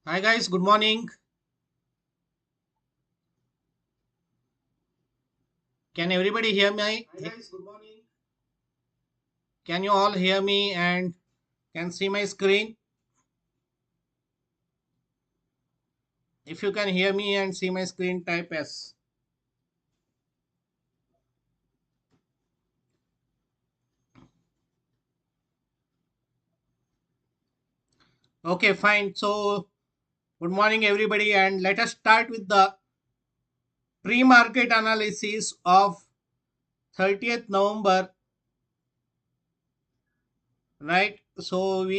Hi guys, good morning. Can everybody hear me? Hi guys, good morning. Can you all hear me and can see my screen? If you can hear me and see my screen, type S. Okay, fine. So, good morning everybody and let us start with the pre-market analysis of 30th November, right? So,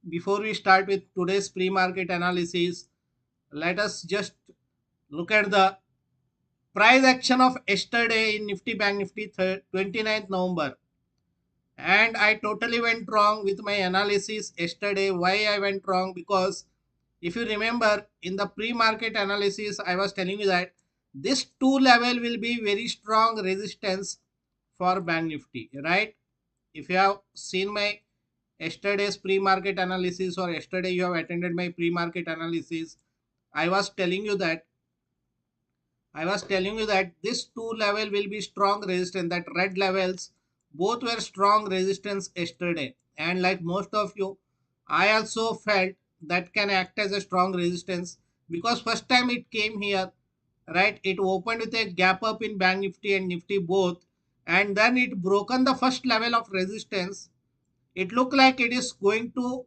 before we start with today's pre-market analysis, let us just look at the price action of yesterday in Nifty Bank Nifty 29th November. And I totally went wrong with my analysis yesterday. Why I went wrong? Because if you remember in the pre-market analysis, I was telling you that this two level will be very strong resistance for Bank Nifty, right? If you have seen my yesterday's pre-market analysis or yesterday you have attended my pre-market analysis, I was telling you that this two level will be strong resistance. That red levels both were strong resistance yesterday. And like most of you, I also felt that can act as a strong resistance because first time it came here, right? It opened with a gap up in Bank Nifty and Nifty both, and then it broken the first level of resistance. It looked like it is going to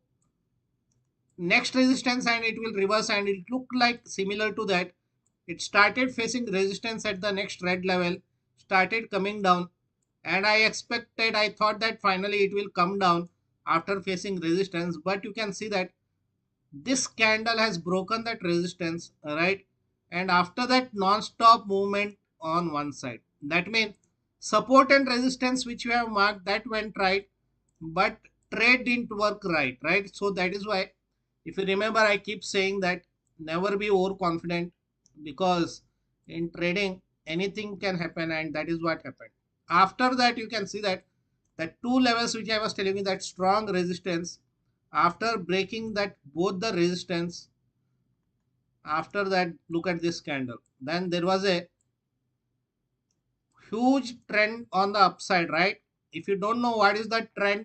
next resistance and it will reverse, and it looked like similar to that. It started facing resistance at the next red level, started coming down, and I thought that finally it will come down after facing resistance. But you can see that this candle has broken that resistance, right? And after that, non-stop movement on one side. That means support and resistance which we have marked that went right, but trade didn't work right? So that is why, if you remember, I keep saying that never be overconfident because in trading anything can happen, and that is what happened. After that, you can see that two levels which I was telling you, that strong resistance, after breaking that both the resistance, after that look at this candle, then there was a huge trend on the upside, right? If you don't know what is the trend,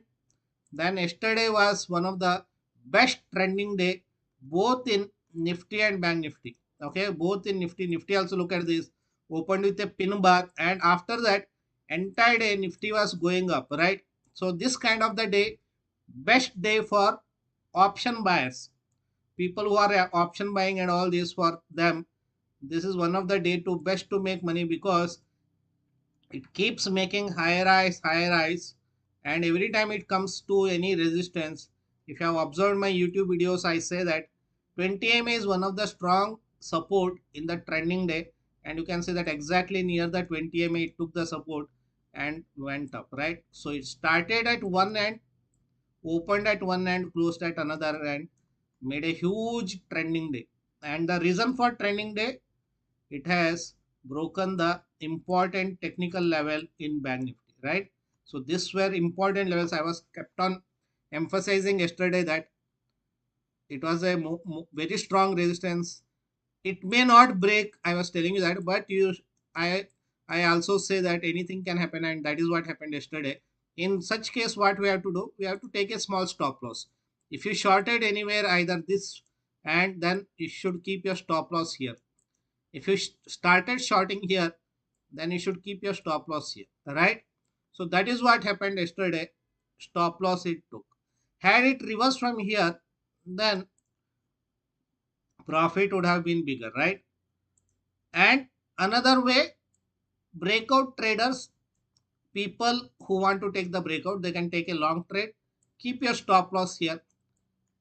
then yesterday was one of the best trending day, both in Nifty and Bank Nifty. Okay, both in Nifty also, look at this, opened with a pin bar, and after that entire day Nifty was going up, right? So this kind of the day, best day for option buyers, people who are option buying and all this, for them this is one of the day to best to make money because it keeps making higher highs, and every time it comes to any resistance, if you have observed my YouTube videos, I say that 20 ma is one of the strong support in the trending day, and you can see that exactly near the 20 ma it took the support and went up, right? So it started at one end, opened at one end, closed at another end, made a huge trending day. And the reason for trending day, it has broken the important technical level in Bank Nifty, right? So these were important levels. I was kept on emphasizing yesterday that it was a very strong resistance. It may not break. I was telling you that, but I, I also say that anything can happen, and that is what happened yesterday. In such case, what we have to do? We have to take a small stop loss. If you shorted anywhere, either this, and then you should keep your stop loss here. If you started shorting here, then you should keep your stop loss here, right? So that is what happened yesterday. Stop loss it took. Had it reversed from here, then profit would have been bigger, right? And another way, breakout traders, people who want to take the breakout, they can take a long trade. Keep your stop loss here,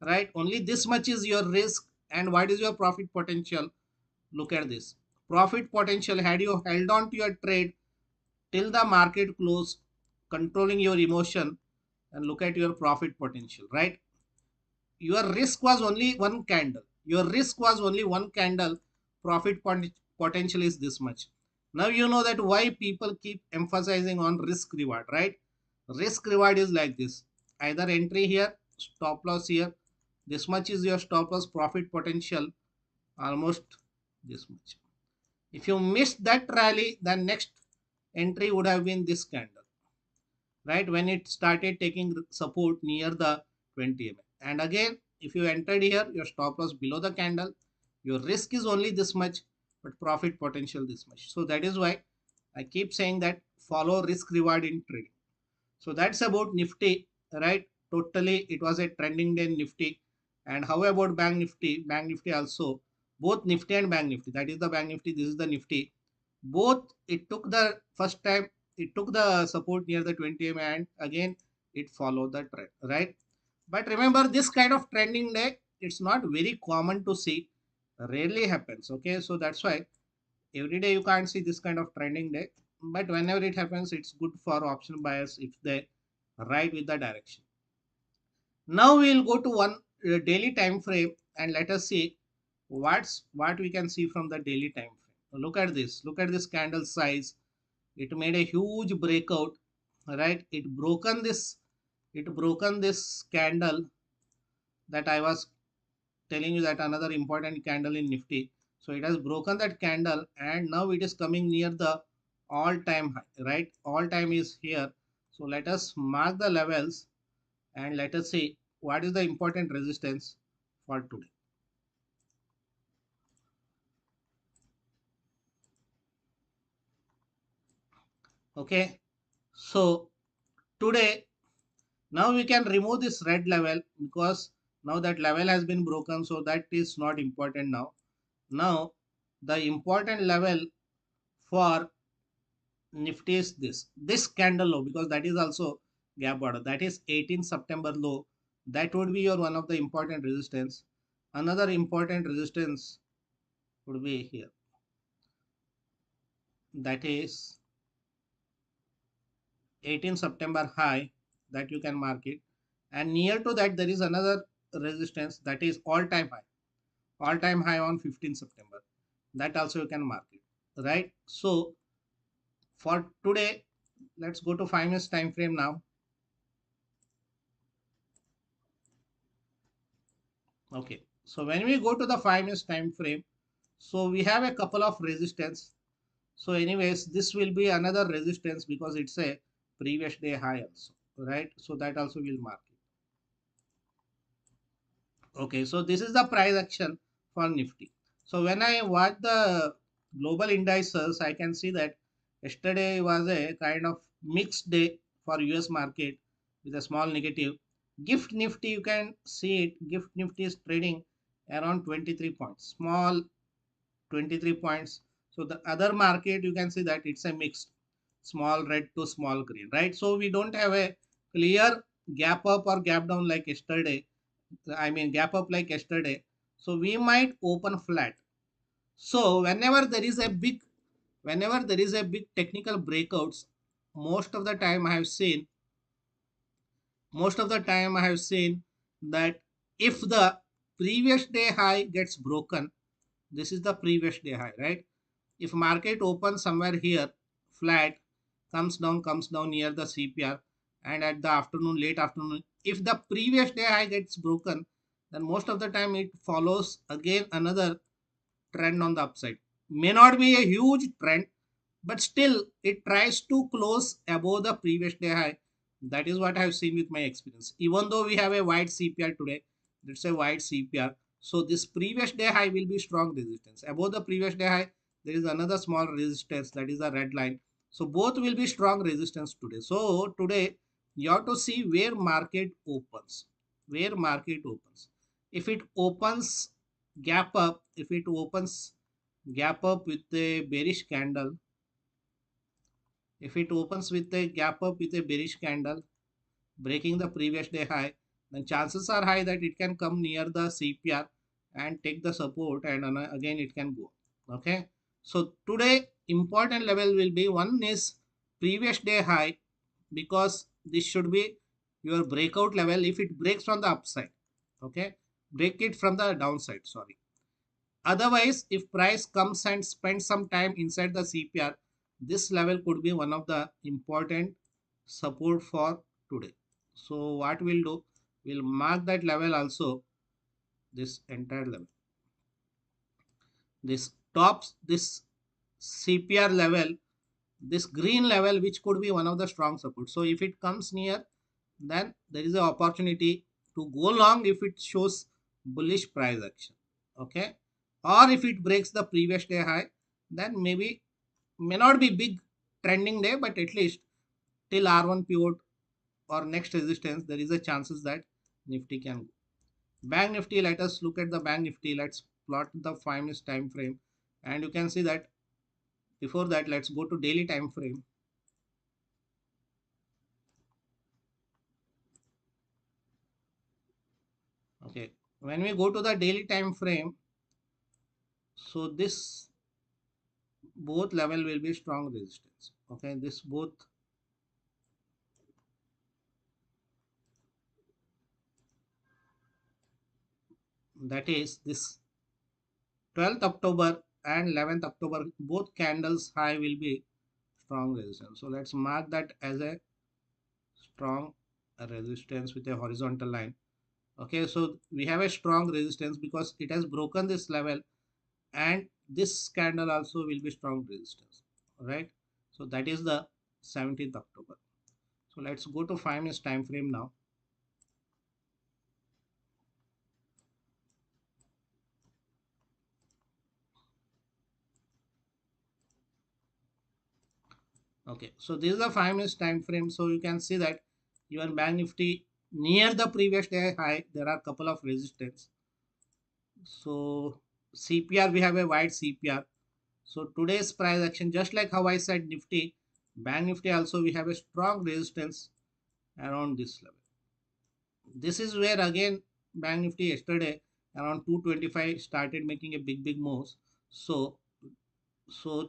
right? Only this much is your risk. And what is your profit potential? Look at this. Profit potential, had you held on to your trade till the market close, controlling your emotion, and look at your profit potential, right? Your risk was only one candle. Your risk was only one candle. Profit potential is this much. Now you know that why people keep emphasizing on risk reward, right? Risk reward is like this: either entry here, stop loss here, This much is your stop loss profit potential, almost this much. If you missed that rally, then next entry would have been this candle, right? When it started taking support near the 20 mm. And again, if you entered here, your stop loss below the candle, your risk is only this much, but profit potential this much. So that is why I keep saying that follow risk reward in trading. So that's about Nifty, right? Totally, it was a trending day in Nifty. And how about Bank Nifty? Bank Nifty also, both Nifty and Bank Nifty. That is the Bank Nifty. This is the Nifty. Both it took the first time it took the support near the 20 mm and again it followed the trend, right? But remember, this kind of trending day, it's not very common to see. Rarely happens. Okay, so that's why every day you can't see this kind of trending day, but whenever it happens, it's good for option buyers if they ride with the direction. Now we'll go to one daily time frame and let us see what we can see from the daily time frame. Look at this, look at this candle size. It made a huge breakout, right? It broken this candle that I was telling you, that another important candle in Nifty. So it has broken that candle and now it is coming near the all time high, right? All time is here. So let us mark the levels and let us see what is the important resistance for today. Okay. So today, now we can remove this red level because now that level has been broken. So that is not important now. Now the important level for Nifty is this candle low, because that is also gap order. That is 18 September low. That would be your one of the important resistance. Another important resistance would be here. That is 18 September high, that you can mark it. And near to that there is another resistance, that is all time high. All time high on 15 September. That also you can mark it. Right. So for today, let's go to 5 minutes time frame now. Okay, so when we go to the 5 minutes time frame, so we have a couple of resistance. So anyways, this will be another resistance because it's a previous day high also, right? So that also will mark it. Okay, so this is the price action for Nifty. So when I watch the global indices, I can see that yesterday was a kind of mixed day for US market with a small negative. Gift Nifty, you can see it. Gift Nifty is trading around 23 points, small 23 points. So the other market, you can see that it's a mixed, small red to small green, right? So we don't have a clear gap up or gap down like yesterday. I mean gap up like yesterday. So we might open flat. So whenever there is a big technical breakouts, most of the time I have seen most of the time I have seen that if the previous day high gets broken, this is the previous day high, right? If market opens somewhere here flat, comes down near the CPR, and at the afternoon, late afternoon, if the previous day high gets broken, then most of the time it follows again another trend on the upside. May not be a huge trend, but still it tries to close above the previous day high. That is what I have seen with my experience. Even though we have a wide CPR today, let's say wide CPR, so this previous day high will be strong resistance. Above the previous day high, there is another small resistance, that is a red line. So both will be strong resistance today. So today you have to see where market opens. Where market opens. If it opens gap up, if it opens gap up with a bearish candle, if it opens with a gap up with a bearish candle, breaking the previous day high, then chances are high that it can come near the CPR and take the support, and again it can go. Okay. So today important level will be, one is previous day high, because this should be your breakout level if it breaks from the upside. Okay. Break it from the downside. Sorry. Otherwise, if price comes and spends some time inside the CPR, this level could be one of the important support for today. So what we'll do, we'll mark that level also. this entire level. This tops this CPR level, this green level, which could be one of the strong support. So if it comes near, then there is an opportunity to go long if it shows bullish price action. Okay, or if it breaks the previous day high, then maybe may not be big trending day, but at least till R1 pivot or next resistance, there is a chances that Nifty can go. Bank Nifty, let us look at the Bank Nifty. Let's plot the 5 minutes time frame, and you can see that. Before that, let's go to daily time frame. Okay, when we go to the daily time frame, so this both level will be strong resistance. Okay, this both, that is this 12th October and 11th October, both candles high will be strong resistance. So let's mark that as a strong resistance with a horizontal line. Okay, so we have a strong resistance because it has broken this level, and this candle also will be strong resistance, right? So that is the 17th October. So let's go to 5 minutes time frame now. Okay, so this is the 5 minutes time frame. So you can see that even Bank Nifty near the previous day high, there are a couple of resistance. So CPR, we have a wide CPR. So today's price action, just like how I said Nifty, Bank Nifty also we have a strong resistance around this level. This is where again Bank Nifty yesterday around 225 started making a big moves. So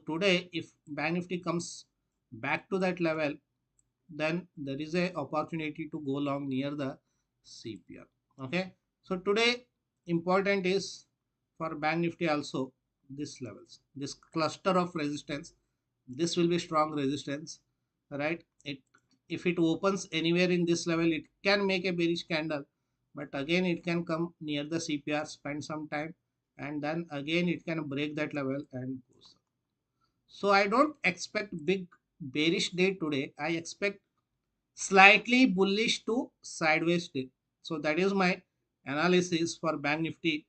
today if Bank Nifty comes back to that level, then there is a opportunity to go long near the CPR. Okay, so today important is for Bank Nifty also this levels, this cluster of resistance, this will be strong resistance, right? It, if it opens anywhere in this level, it can make a bearish candle, but again it can come near the CPR, spend some time, and then again it can break that level and goes up. So I don't expect big bearish day today. I expect slightly bullish to sideways day. So that is my analysis for Bank Nifty.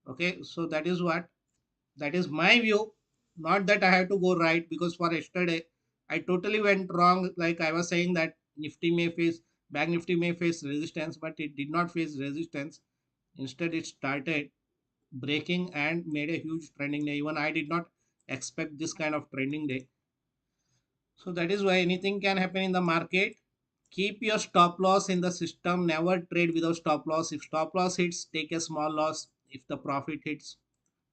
Okay, so that is my view. Not that I have to go right, because for yesterday I totally went wrong. Like I was saying that Nifty may face, Bank Nifty may face resistance, but it did not face resistance. Instead, it started breaking and made a huge trending day. Even I did not expect this kind of trending day. So that is why anything can happen in the market. Keep your stop loss in the system. Never trade without stop loss. If stop loss hits, take a small loss. If the profit hits,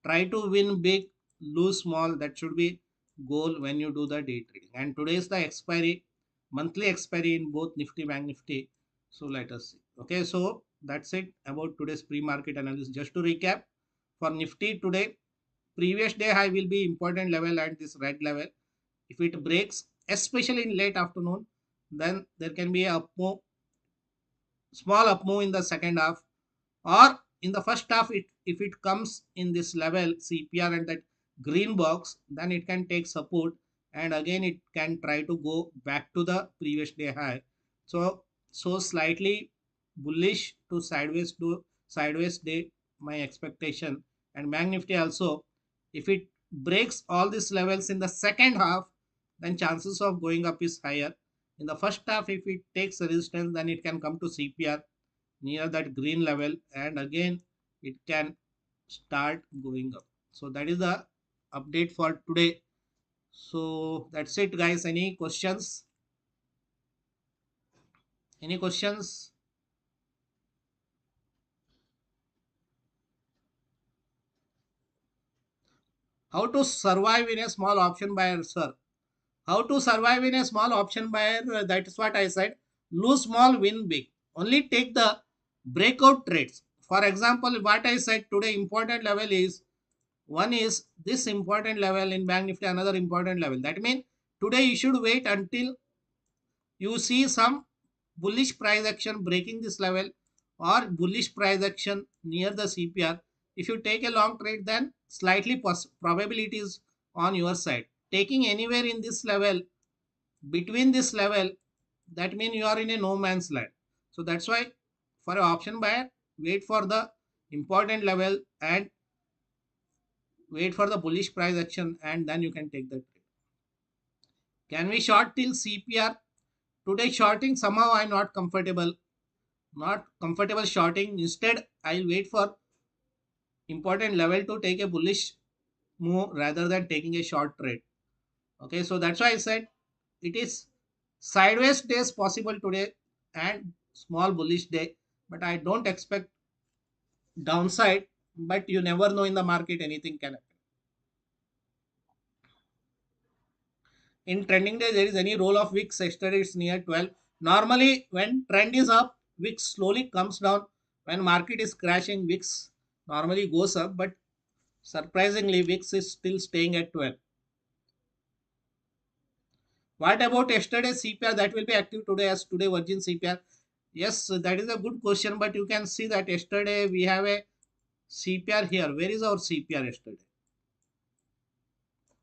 try to win big, lose small. That should be goal when you do the day trading. And today is the expiry, monthly expiry in both Nifty, Bank Nifty. So let us see. Okay, so that's it about today's pre-market analysis. Just to recap, for Nifty today, previous day high will be important level at this red level. If it breaks, especially in late afternoon, then there can be a up move, small up move in the second half, or in the first half. If it comes in this level CPR and that green box, then it can take support, and again it can try to go back to the previous day high. So slightly bullish to sideways day, my expectation. And Bank Nifty also, if it breaks all these levels in the second half, then chances of going up is higher. In the first half, if it takes resistance, then it can come to CPR near that green level, and again it can start going up. So that is the update for today. So that's it, guys. Any questions? Any questions? How to survive in a small option buyer, sir? How to survive in a small option buyer? That is what I said. Lose small, win big. Only take the breakout trades. For example, what I said today, important level is, one is this important level in Bank Nifty, another important level. That means today you should wait until you see some bullish price action breaking this level, or bullish price action near the CPR. If you take a long trade, then slightly probability is on your side. Taking anywhere in this level, between this level, that means you are in a no man's land. So that's why for an option buyer, wait for the important level and wait for the bullish price action, and then you can take the trade. Can we short till CPR? Today shorting somehow I'm not comfortable shorting. Instead, I'll wait for important level to take a bullish move rather than taking a short trade. Okay, so that's why I said it is sideways days possible today and small bullish day, but I don't expect downside. But you never know, in the market anything can happen. In trending day, there is any role of VIX. Yesterday it's near 12. Normally when trend is up, VIX slowly comes down. When market is crashing, VIX normally goes up, but surprisingly VIX is still staying at 12. What about yesterday's CPR that will be active today, as today Virgin CPR? Yes, that is a good question, but you can see that yesterday we have a CPR here. Where is our CPR yesterday?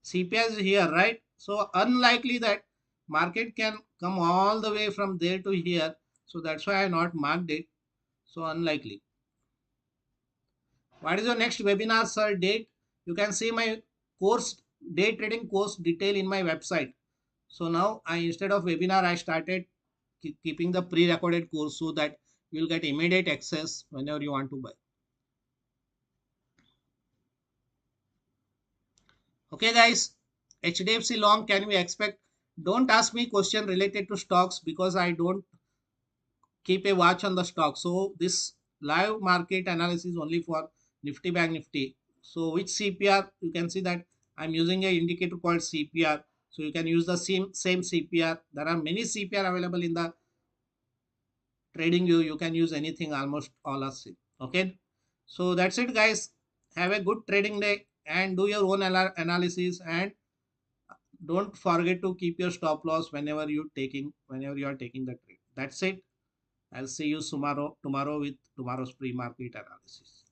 CPR is here, right? So unlikely that market can come all the way from there to here. So that's why I not marked it. So unlikely. What is your next webinar, sir? Date? You can see my course, day trading course detail in my website. So now I, instead of webinar, I started keeping the pre-recorded course so that you will get immediate access whenever you want to buy. Okay, guys. HDFC long, can we expect? Don't ask me question related to stocks because I don't keep a watch on the stock. So this live market analysis only for Nifty Bank Nifty. So which CPR, you can see that I'm using a indicator called CPR. So you can use the same CPR. There are many CPR available in the trading view. You can use anything, almost all are same. Okay. So that's it, guys. Have a good trading day and do your own analysis, and don't forget to keep your stop loss whenever you are taking the trade. That's it. I'll see you tomorrow with tomorrow's pre-market analysis.